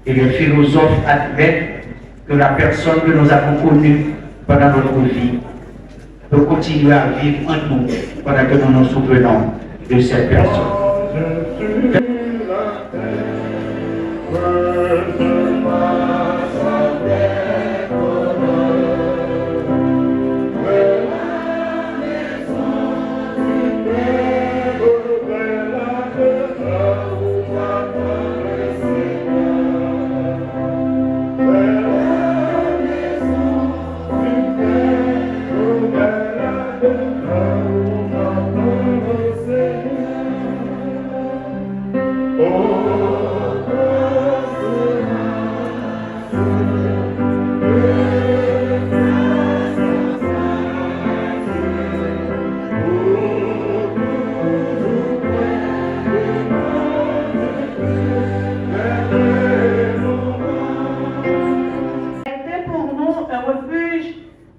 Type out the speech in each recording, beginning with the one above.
et les philosophes admettent que la personne que nous avons connue pendant notre vie peut continuer à vivre en nous pendant que nous nous souvenons de cette personne.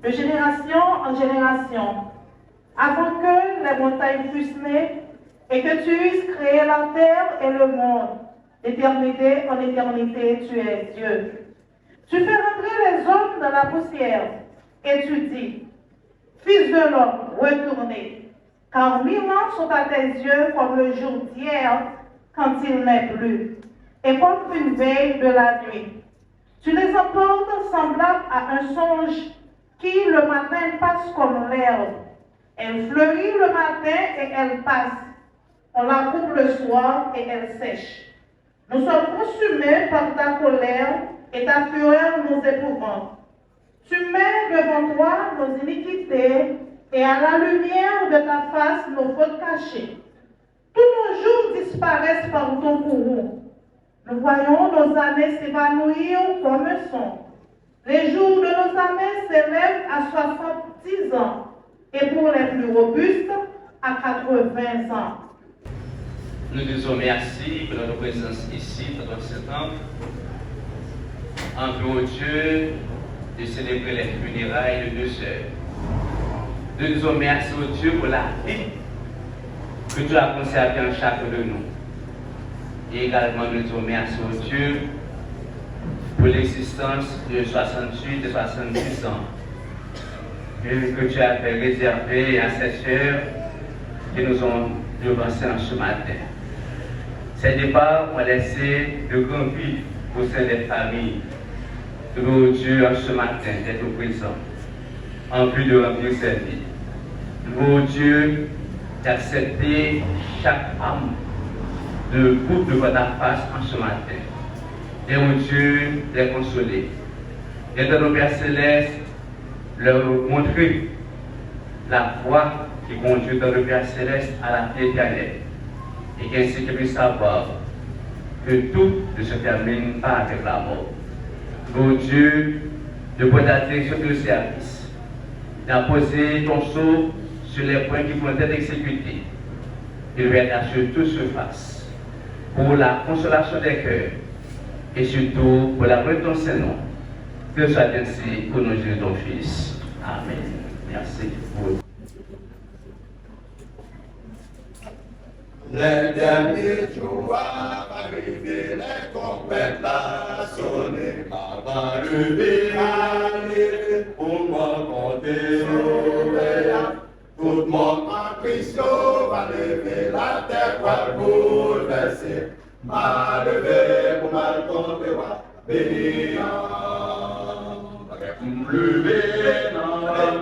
De génération en génération, avant que les montagnes fussent nées et que tu eusses créé la terre et le monde. D'éternité en éternité, tu es Dieu. Tu fais rentrer les hommes dans la poussière et tu dis, Fils de l'homme, retournez, car 1000 ans sont à tes yeux comme le jour d'hier quand il n'est plus, et comme une veille de la nuit. Tu les emportes semblables à un songe qui le matin passe comme l'herbe. Elle fleurit le matin et elle passe. On la coupe le soir et elle sèche. Nous sommes consumés par ta colère et ta fureur nous épouvante. Tu mets devant toi nos iniquités et à la lumière de ta face nos fautes cachées. Tous nos jours disparaissent par ton courroux. Nous voyons nos années s'évanouir comme un son. Les jours de nos années s'élèvent à 70 ans et pour les plus robustes, à 80 ans. Nous disons merci pour notre présence ici, dans ce temple, en vue au Dieu de célébrer les funérailles de deux sœurs. Nous disons merci au Dieu pour la vie que tu as conservée en chacun de nous. Et également nous disons merci au Dieu pour l'existence de 68 et 70 ans que tu as fait réserver à ces sœurs qui nous ont devancés en ce matin. Ces départs ont laissé de grands vides au sein des familles. Nous voulons Dieu en ce matin d'être présent, en vue de remplir ces vies. Nous voulons Dieu d'accepter chaque âme de coupe de votre face en ce matin. Et au Dieu les consoler. Et dans nos Pères Célestes, leur montrer la voie qui conduit dans le Père Céleste à la vie éternelle. Et qu'ainsi qu'ils puissent savoir que tout ne se termine pas avec la mort. Mon Dieu, de prendre la direction de service, d'apposer ton sceau sur les points qui vont être exécutés. Et de à ce que tout se fasse pour la consolation des cœurs et surtout pour la gloire de ton Saint-Nom. Que ce soit ainsi pour nos Jésus ton Fils. Amen. Merci. Les derniers jours arrivés, les compètes là sonner, avant le aller pour m'encontrer. Tout le monde en Christ va lever la terre, va bouleverser. M'a levé pour mal tomber, bénir. Levé dans la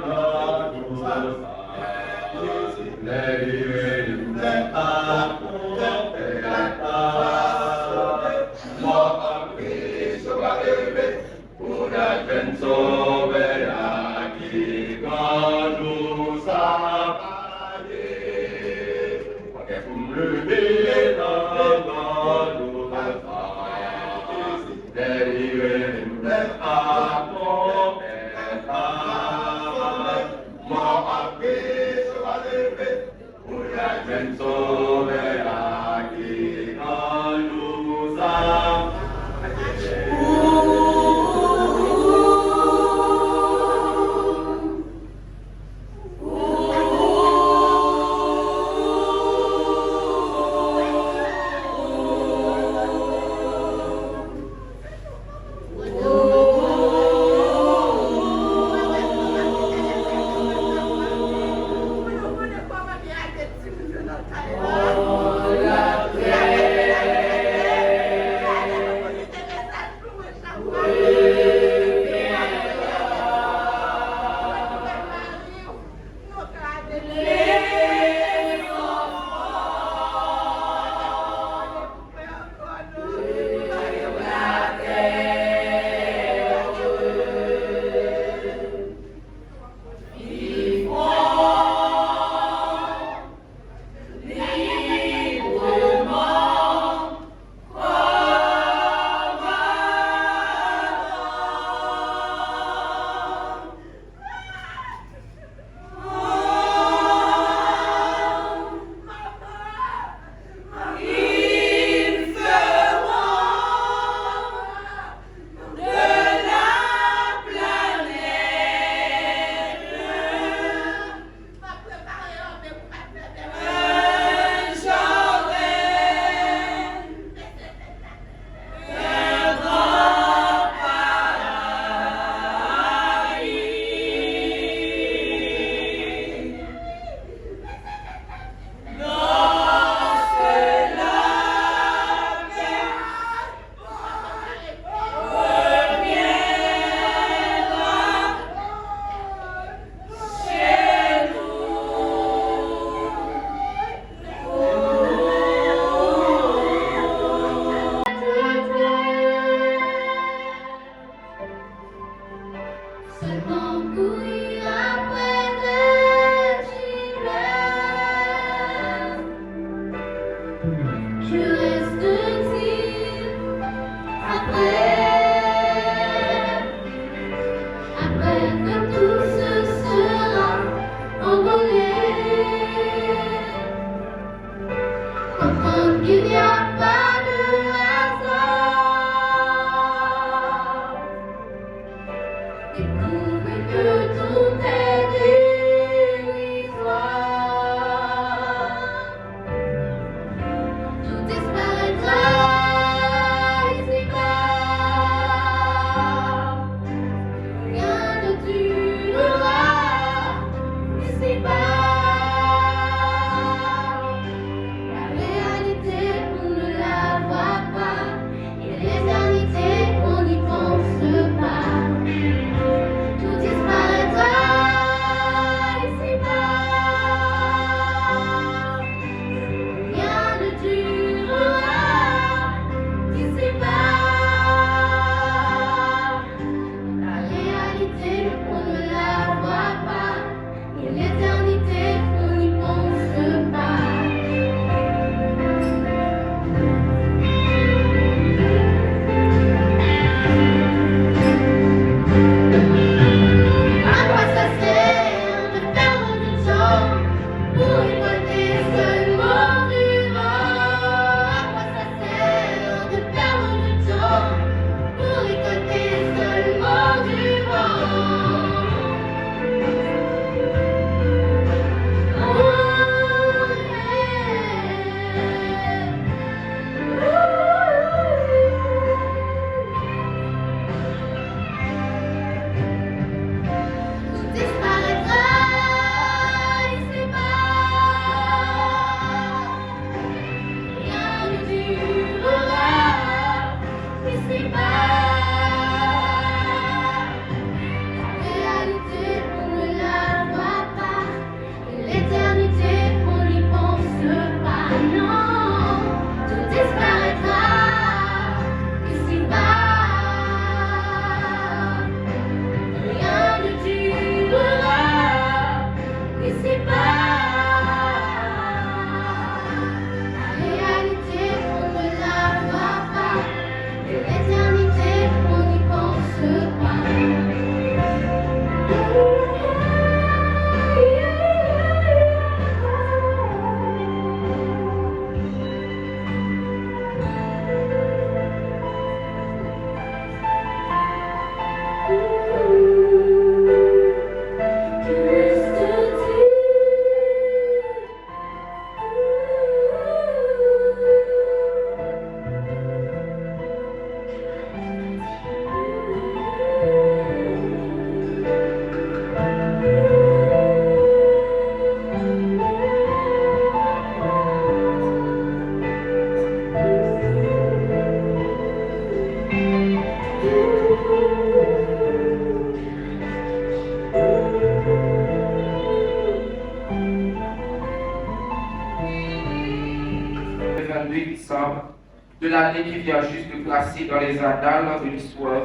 l'année qui vient juste de classer dans les annales de l'histoire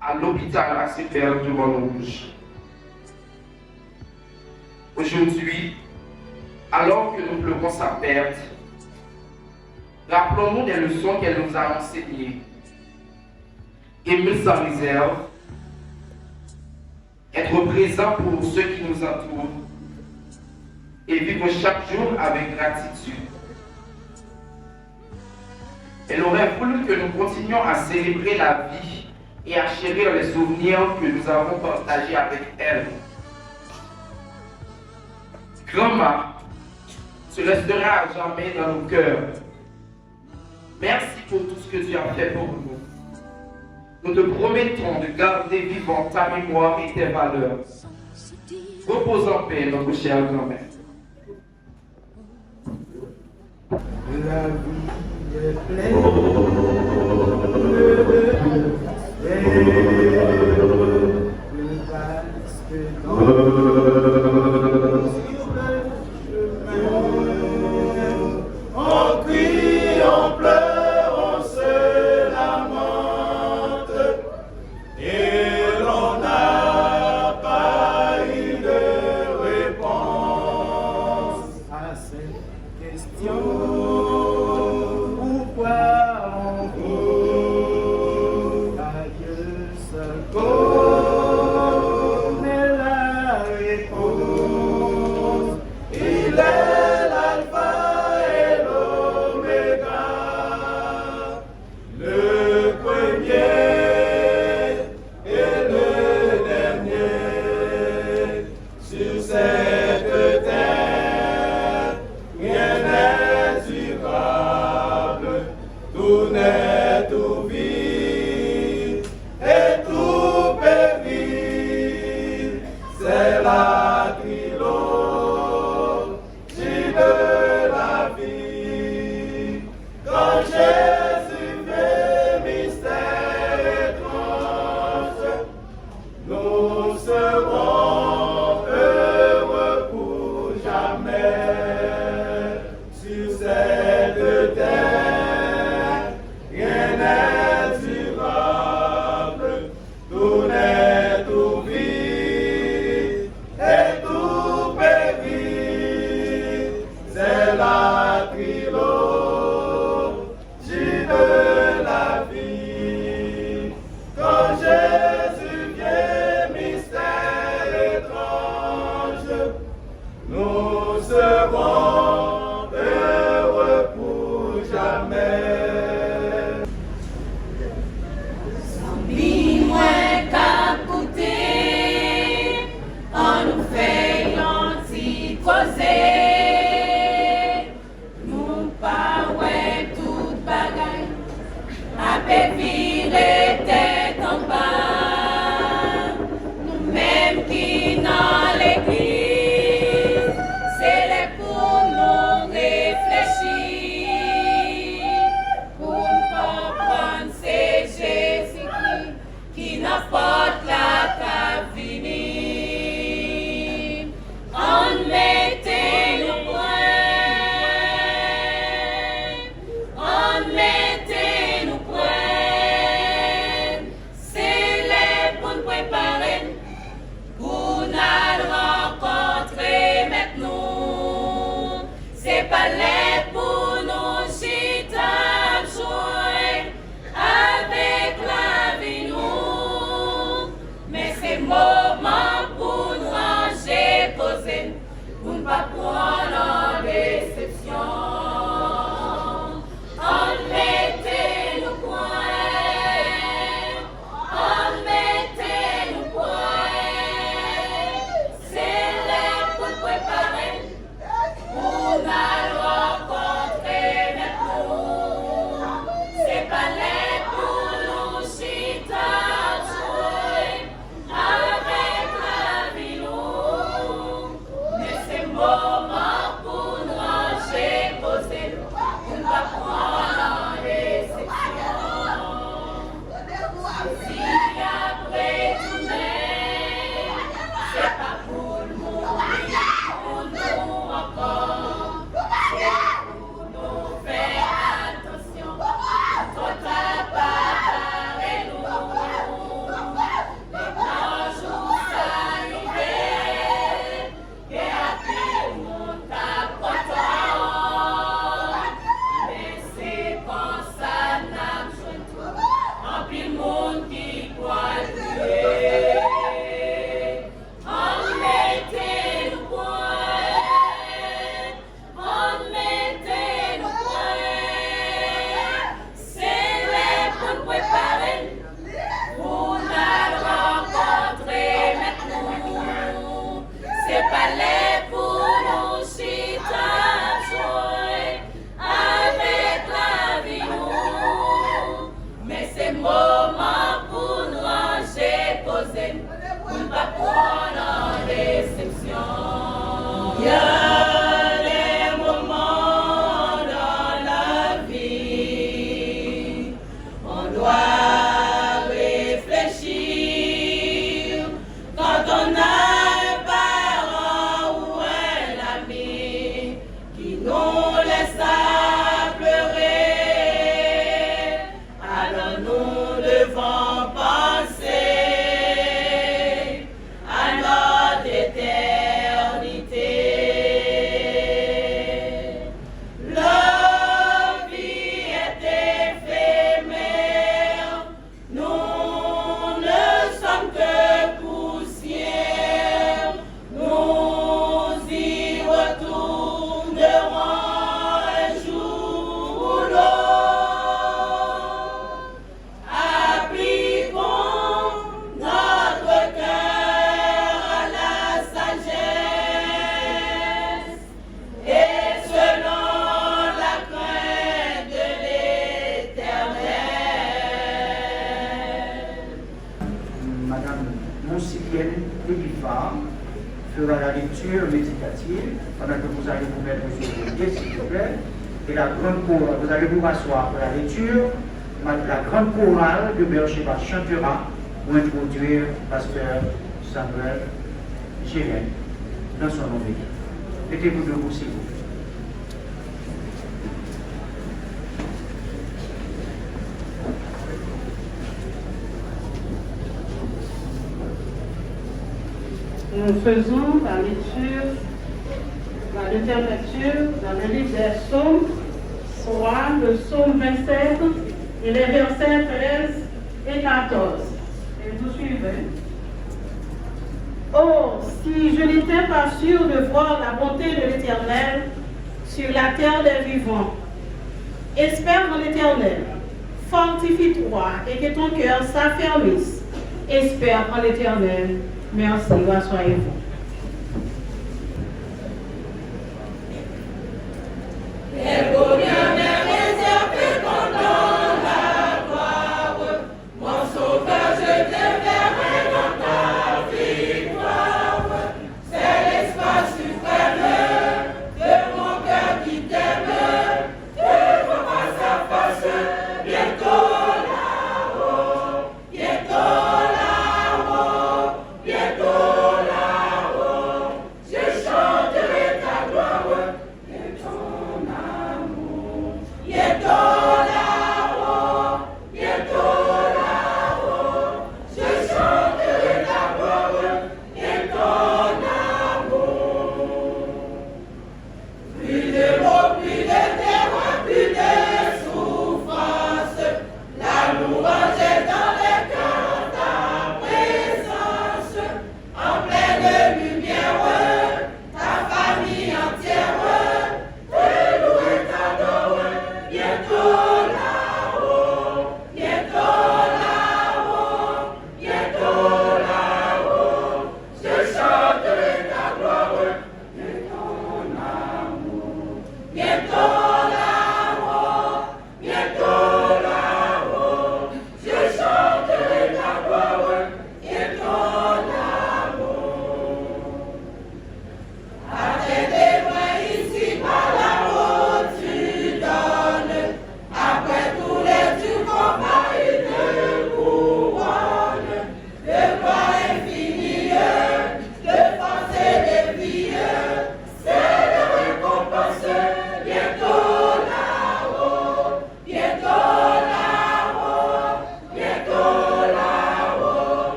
à l'hôpital à Super du Montrouge. Aujourd'hui, alors que nous pleurons sa perte, rappelons-nous des leçons qu'elle nous a enseignées. Aimer sans réserve, être présent pour ceux qui nous entourent et vivre chaque jour avec gratitude. Elle aurait voulu que nous continuions à célébrer la vie et à chérir les souvenirs que nous avons partagés avec elle. Grand-mère, tu resteras à jamais dans nos cœurs. Merci pour tout ce que tu as fait pour nous. Nous te promettons de garder vivant ta mémoire et tes valeurs. Repose en paix, notre chère grand-mère. La vie est pleine de vaste On crie, on pleure, on se lamente, et l'on n'a pas eu de réponse à cette question. Pourquoi on court à Dieu seul connaît la réponse. Il est l'alpha et l'oméga, le premier et le dernier. Sur cette terre, rien n'est durable, tout naît, tout vit et tout périt. C'est la trilogie de la vie. Quand Jésus fait mystère étrange, nous serons heureux pour jamais. Sur cette terre, rien n'est durable, tout naît, tout vit et tout périt. C'est la trilogie de la vie. Quand Jésus vient, mystère étrange, nous serons heureux pour jamais. Ni moins capoté, on nous fait l'anti causer. Nous pas ouais toute bagaille, à virer tête en bas. Nous-mêmes qui dans l'église, c'est les pour nous réfléchir. Pour nous comprendre, c'est Jésus-Christ qui n'apporte la cavini. On mettait nous point, on mettait nous point. Étienne Lévifard fera la lecture méditative pendant que vous allez vous mettre sur vos pieds, s'il vous plaît. Et la grande chorale, vous allez vous asseoir pour la lecture. La grande chorale de Beersheba chantera pour introduire Pasteur Samuel Gérène dans son nom béni. Mettez-vous debout, s'il vous plaît. Nous faisons la lecture dans le livre des psaumes, soit le psaume 27 et les versets 13 et 14. Et vous suivez. Oh, si je n'étais pas sûr de voir la bonté de l'Éternel sur la terre des vivants. Espère en l'Éternel, fortifie-toi et que ton cœur s'affermisse. Espère en l'Éternel. Merci, rassoyez-vous.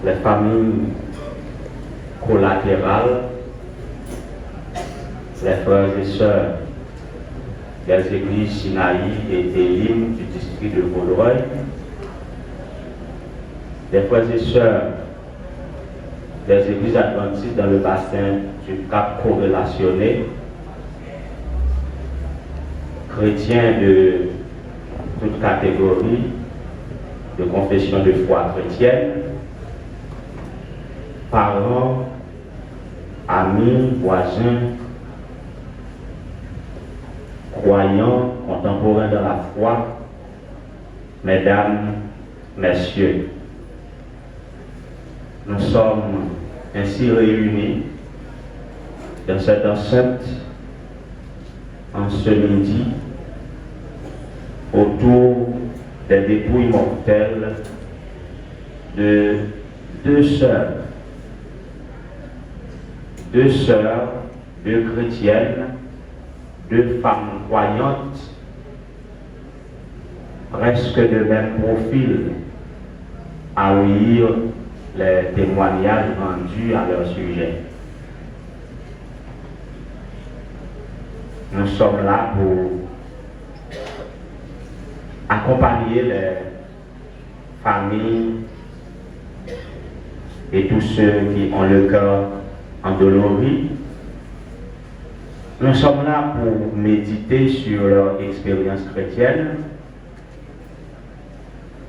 Les familles collatérales, les frères et sœurs des églises Sinaï et Elim du district de Vaudreuil, les frères et sœurs des églises adventistes dans le bassin du Cap corrélationné, chrétiens de toute catégorie, de confession de foi chrétienne, parents, amis, voisins, croyants, contemporains de la foi, mesdames, messieurs, nous sommes ainsi réunis dans cette enceinte en ce midi autour des dépouilles mortelles de deux sœurs, deux chrétiennes, deux femmes croyantes, presque de même profil, à lire les témoignages rendus à leur sujet. Nous sommes là pour accompagner les familles et tous ceux qui ont le cœur endolori. Nous sommes là pour méditer sur leur expérience chrétienne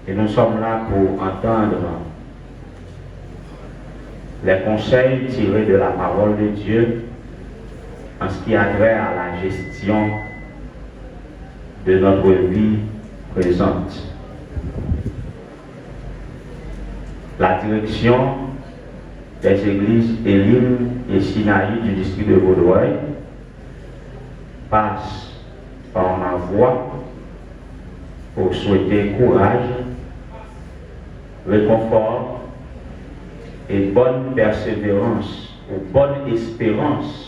et nous sommes là pour entendre les conseils tirés de la parole de Dieu en ce qui a trait à la gestion de notre vie présente. La direction des églises Elim et Sinaï du district de Vaudreuil passe par ma voix pour souhaiter courage, réconfort et bonne persévérance ou bonne espérance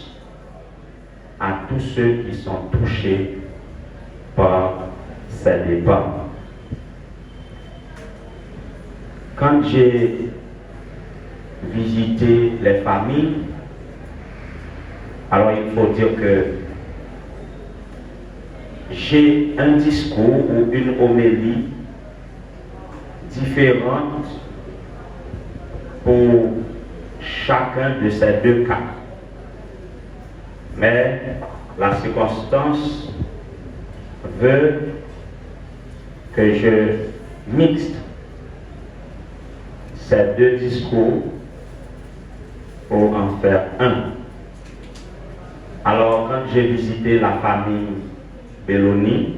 à tous ceux qui sont touchés par ces départs. Quand j'ai visité les familles, alors il faut dire que j'ai un discours ou une homélie différente pour chacun de ces deux cas. Mais la circonstance veut que je mixte ces deux discours pour en faire un. Alors, quand j'ai visité la famille Belloni,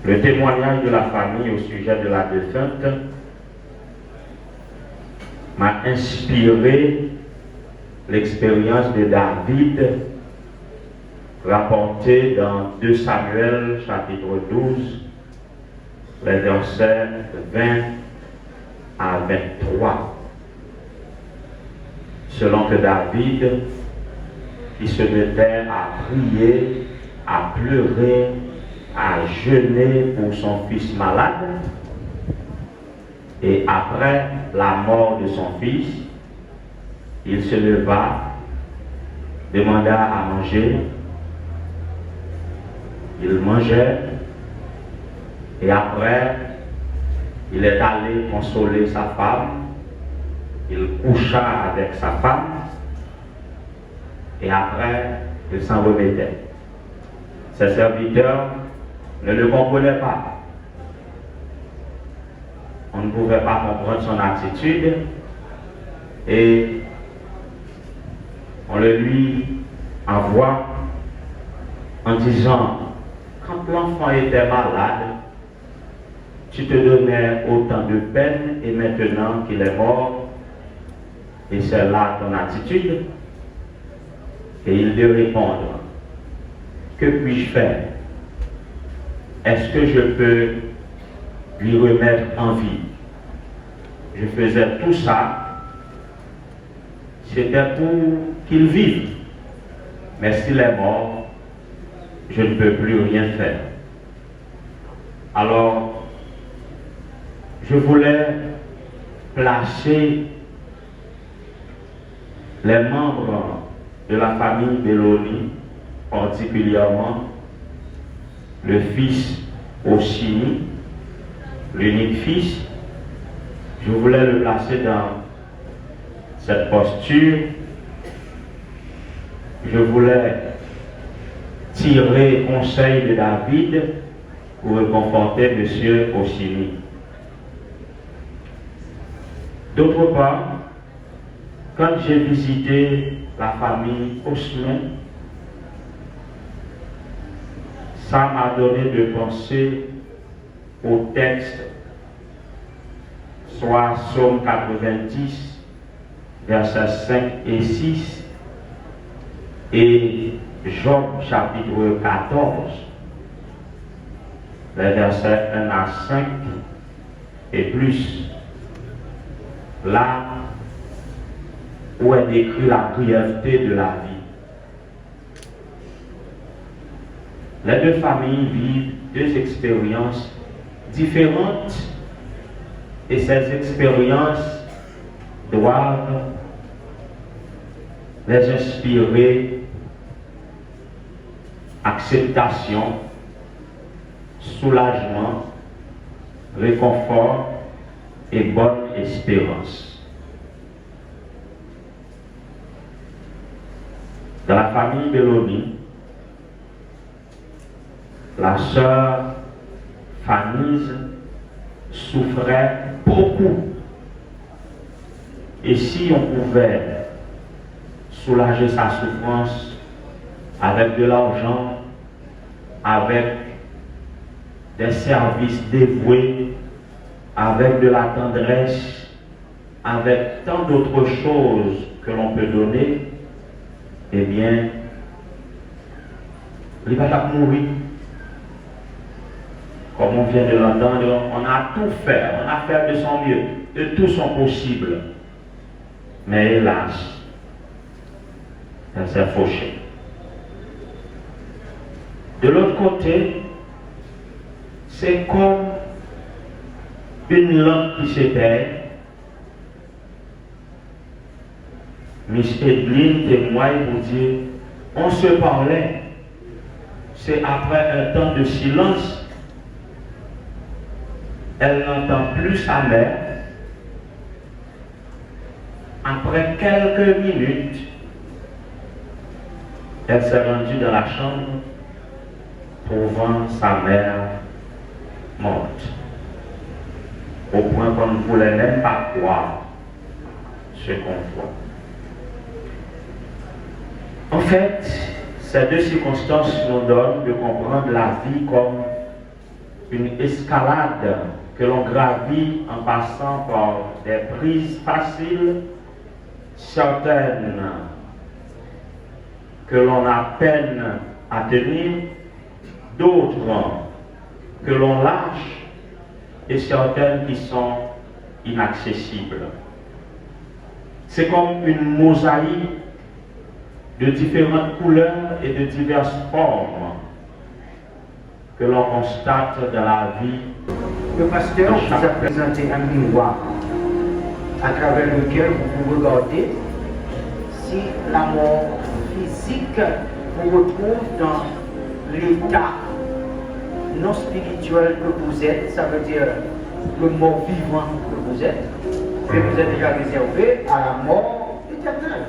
le témoignage de la famille au sujet de la défunte m'a inspiré l'expérience de David rapportée dans 2 Samuel chapitre 12, les versets 20 à 23. Selon que David, qui se mettait à prier, à pleurer, à jeûner pour son fils malade, et après la mort de son fils, il se leva, demanda à manger, il mangeait, et après, il est allé consoler sa femme, il coucha avec sa femme, et après, il s'en remettait. Ses serviteurs ne le comprenaient pas. On ne pouvait pas comprendre son attitude, et on le lui envoie en disant, quand l'enfant était malade, tu te donnais autant de peine, et maintenant qu'il est mort, et c'est là ton attitude. Et il lui répondre, que puis-je faire? Est-ce que je peux lui remettre en vie? Je faisais tout ça, c'était pour qu'il vive. Mais s'il est mort, je ne peux plus rien faire. Alors, je voulais placer les membres de la famille Belloni, particulièrement le fils Ossini, l'unique fils. Je voulais le placer dans cette posture. Je voulais tirer conseil de David pour réconforter M. Ossini. D'autre part, quand j'ai visité la famille Osman, ça m'a donné de penser au texte, soit Psaume 90, versets 5 et 6, et Job chapitre 14, les versets 1 à 5 et plus. Là où est décrit la brièveté de la vie. Les deux familles vivent deux expériences différentes et ces expériences doivent les inspirer acceptation, soulagement, réconfort et bonne espérance. Dans la famille Mélanie, la sœur Fanise souffrait beaucoup. Et si on pouvait soulager sa souffrance avec de l'argent, avec des services dévoués, avec de la tendresse, avec tant d'autres choses que l'on peut donner, eh bien, il va pas mourir. Comme on vient de l'entendre, on a tout fait, on a fait de son mieux, de tout son possible. Mais hélas, elle s'est fauchée. De l'autre côté, c'est comme une lampe qui s'éteint. Miss Edline témoigne pour dire, on se parlait, c'est après un temps de silence, elle n'entend plus sa mère. Après quelques minutes, elle s'est rendue dans la chambre, trouvant sa mère morte, au point qu'on ne voulait même pas croire ce qu'on voit. En fait, ces deux circonstances nous donnent de comprendre la vie comme une escalade que l'on gravit en passant par des prises faciles, certaines que l'on a peine à tenir, d'autres que l'on lâche et certaines qui sont inaccessibles. C'est comme une mosaïque de différentes couleurs et de diverses formes que l'on constate dans la vie. Le pasteur vous a présenté un miroir à travers lequel vous pouvez regarder si la mort physique vous retrouve dans l'état non spirituel que vous êtes, ça veut dire le mort vivant que vous êtes, mais vous êtes déjà réservé à la mort éternelle.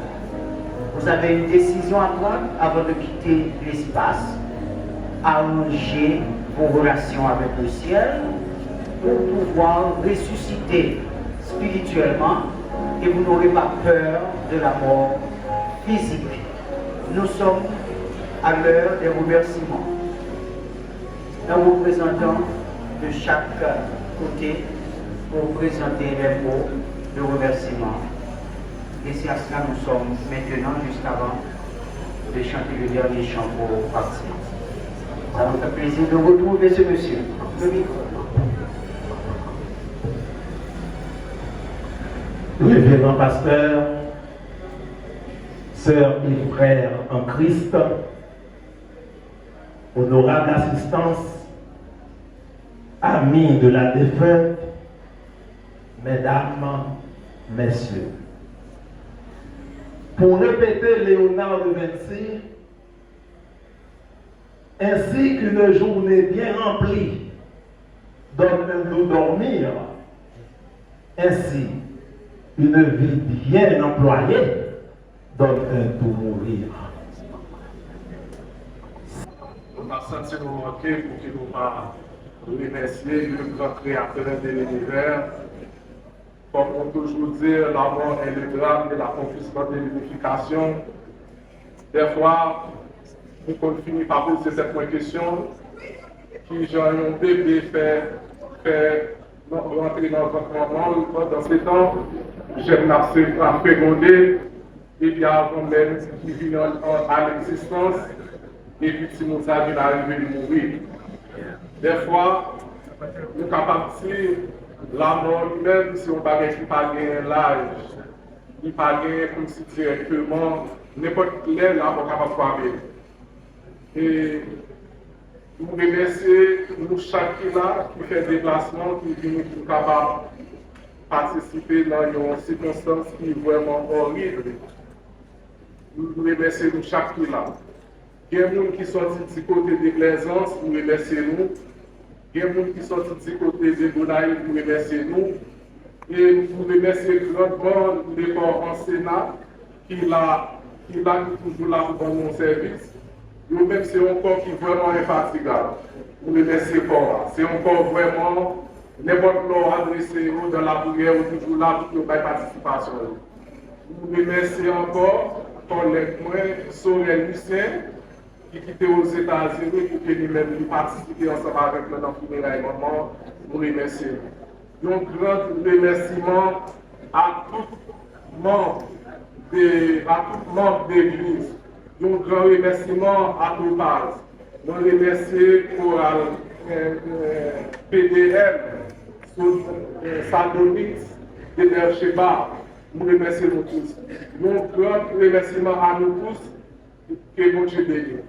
Vous avez une décision à prendre avant de quitter l'espace, arranger vos relations avec le ciel pour pouvoir ressusciter spirituellement et vous n'aurez pas peur de la mort physique. Nous sommes à l'heure des remerciements. Un représentant de chaque côté pour présenter les mots de remerciement. Et c'est à cela que nous sommes maintenant, juste avant de chanter le dernier chant pour partir. Ça nous fait plaisir de retrouver ce monsieur. Le micro. Révérend pasteur, sœurs et frères en Christ, honorable assistance, amis de la défunte, mesdames, messieurs. Pour répéter Léonard de Vinci, ainsi qu'une journée bien remplie donne un doux dormir, ainsi une vie bien employée donne un doux mourir. On a senti nous manquer pour qu'il nous pas remercier le grand créateur de l'univers. Comme on toujours dit, la mort est le drame de l'accomplissement de l'unification. Des fois, on finit par poser cette question qui, genre, un bébé fait rentrer dans votre maman dans ce temps, j'aime à féconder, et puis avant même qui vient à l'existence, et puis si nous avons arrivé à mourir. Des fois, nous sommes capables de dire la mort même si on ne peut pas gagner l'âge, il ne peut pas gagner comme si directement, n'importe quel la mort capable de frapper. Et nous remercier nous chacun qui fait déplacement, qui vient pour capable participer dans une circonstance qui est vraiment horrible. Nous remercions nous chacun là. Il y a des gens qui sont du côté de Plaisance, nous remercions nous. Il y a des gens qui sont du côté de Gonaïve, nous remercions nous. Et nous remercions grandement l'effort en Sénat qui l'a toujours là pour mon service. Nous-mêmes, c'est un corps qui est vraiment infatigable. Nous remercions fort. C'est un corps vraiment, n'importe quoi adressé dans la prière, ou toujours là pour notre participation. Nous remercions encore collègue Sorel Lucien, qui quittait aux États-Unis pour que nous-mêmes participions ensemble avec nous dans le funérailles maman. Nous remercions. Un grand remerciement à tout membre de l'Église. Un grand remerciement à Topaz. Nous remercions pour PDL, Sadonis, Deder Sheba. Nous remercions nous tous. Un grand remerciement à nous tous que mon Dieu bénisse.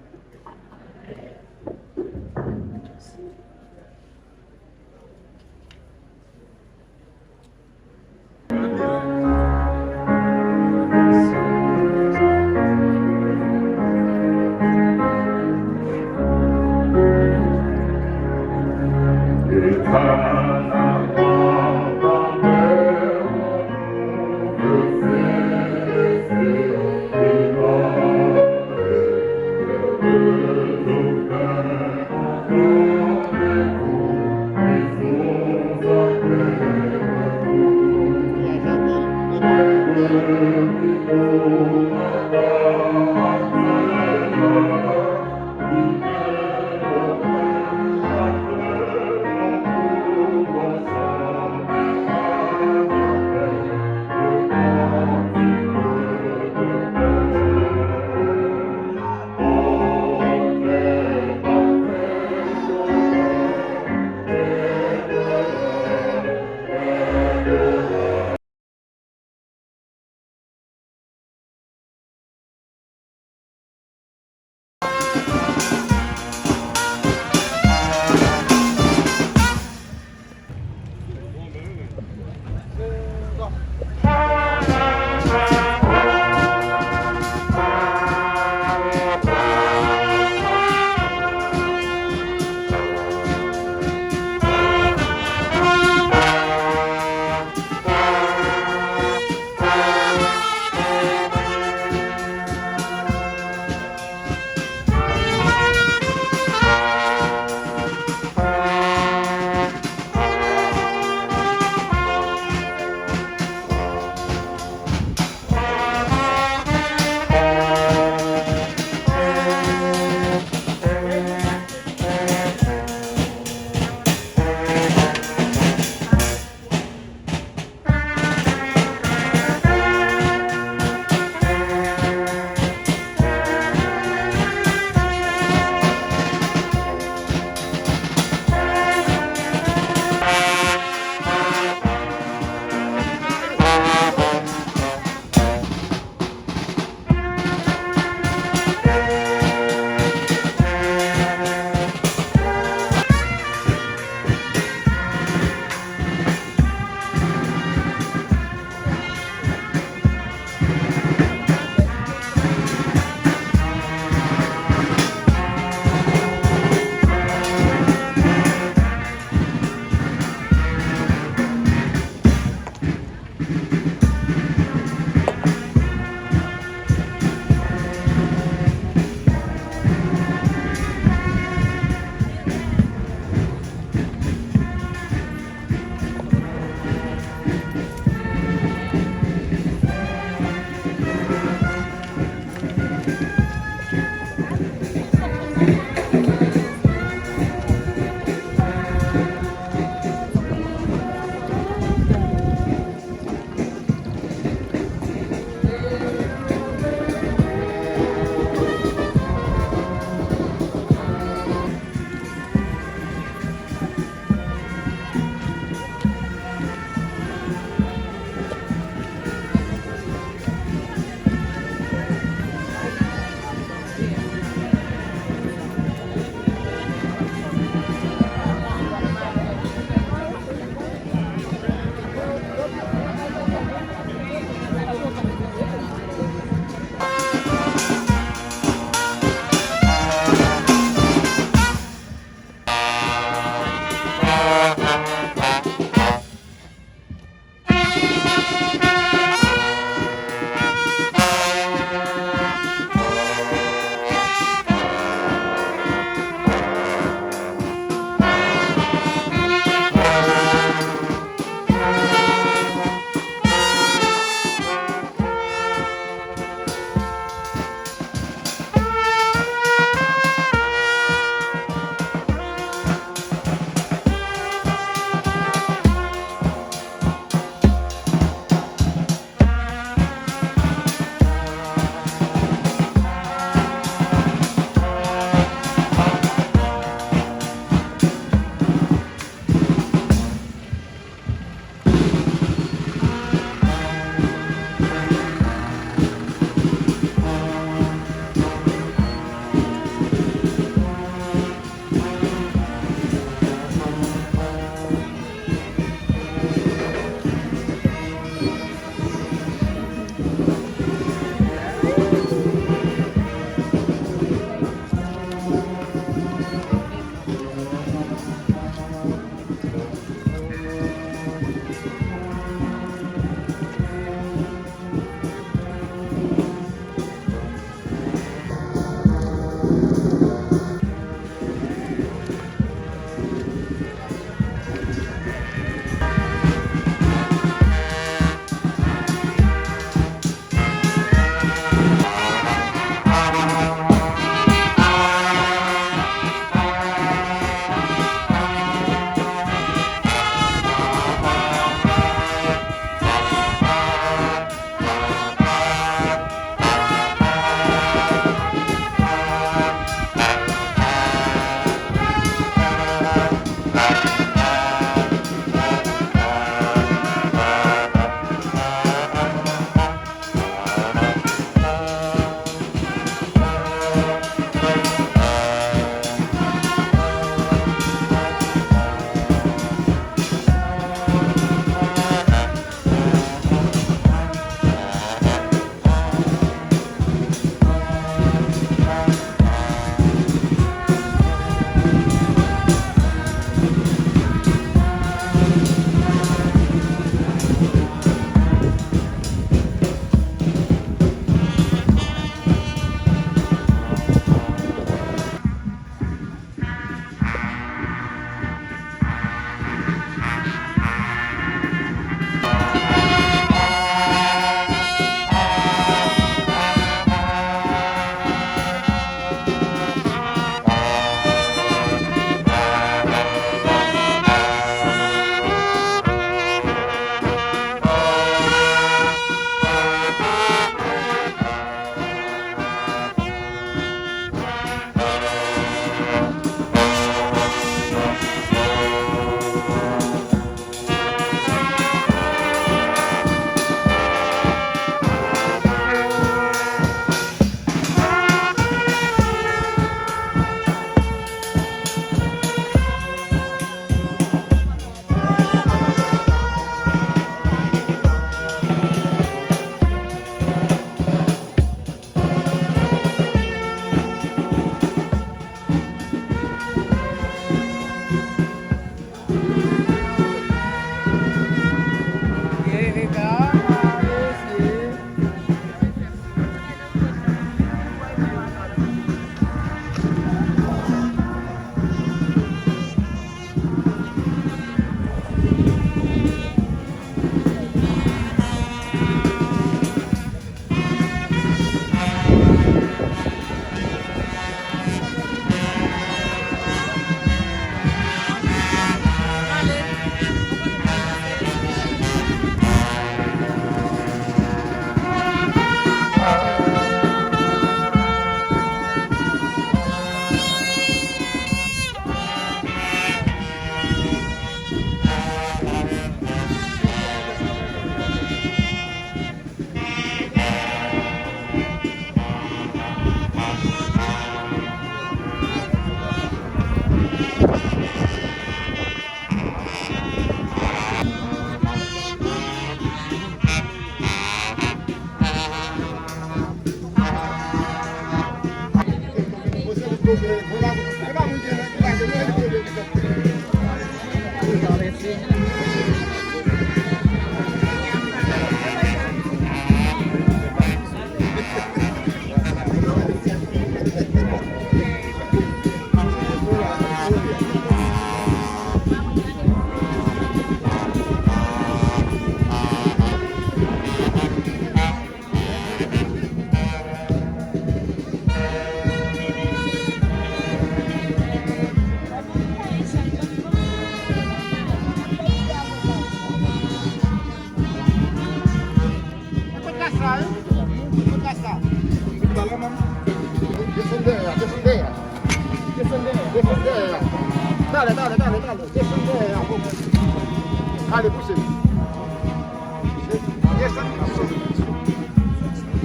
Allez, poussez.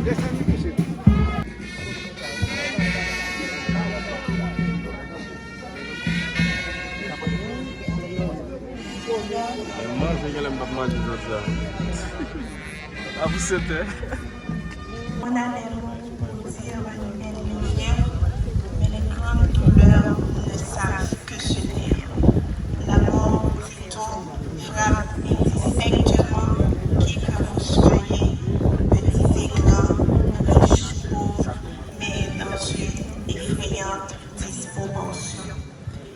Descendez, poussez. Moi, je vais pas manger ça. Ah, vous c'était. On a les mots pour dire une belle lumière, mais les grandes douleurs ne savent que se taire. La mort plutôt frappe indistinctement qui que vous soyez, petits et grands, riches, pauvres, mais dans une effrayante disproportion.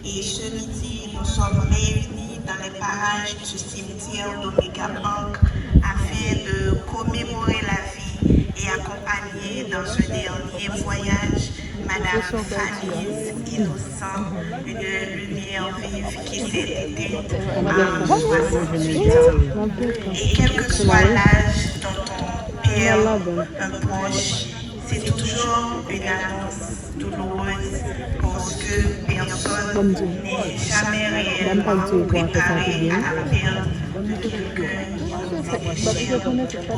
Et ce midi, nous sommes réunis dans les parages du cimetière d'Omega Bank afin de commémorer la vie et accompagner dans ce dernier voyage Madame Fanny's Innocent, une lumière vive qui s'est éteinte à 68 ans. Et quel que soit l'âge dont on perd un proche, c'est toujours une annonce douloureuse parce que personne n'est jamais réellement préparé à la perte de quelqu'un qui nous est cher,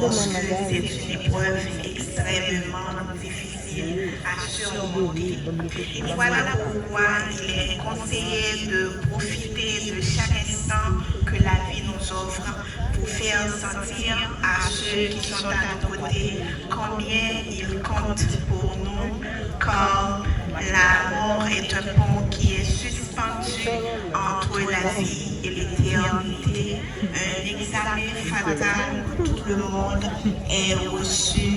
parce que c'est une épreuve extrêmement difficile à surmonter. Et voilà pourquoi il est conseillé de profiter de chaque instant que la vie nous offre pour faire sentir à ceux qui sont à nos côtés combien ils comptent pour nous, car la mort est un pont qui est suspendu entre la vie et l'éternité, un examen fatal où tout le monde est reçu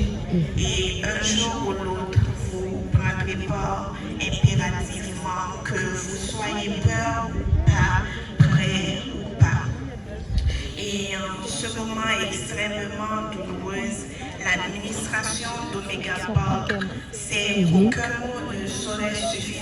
et un jour ou l'autre vous prendrez part impérativement que vous soyez peur ou pas, prêt ou pas. Et en ce moment extrêmement douloureuse, l'administration d'Omega Park sait qu'aucun mot ne saurait suffire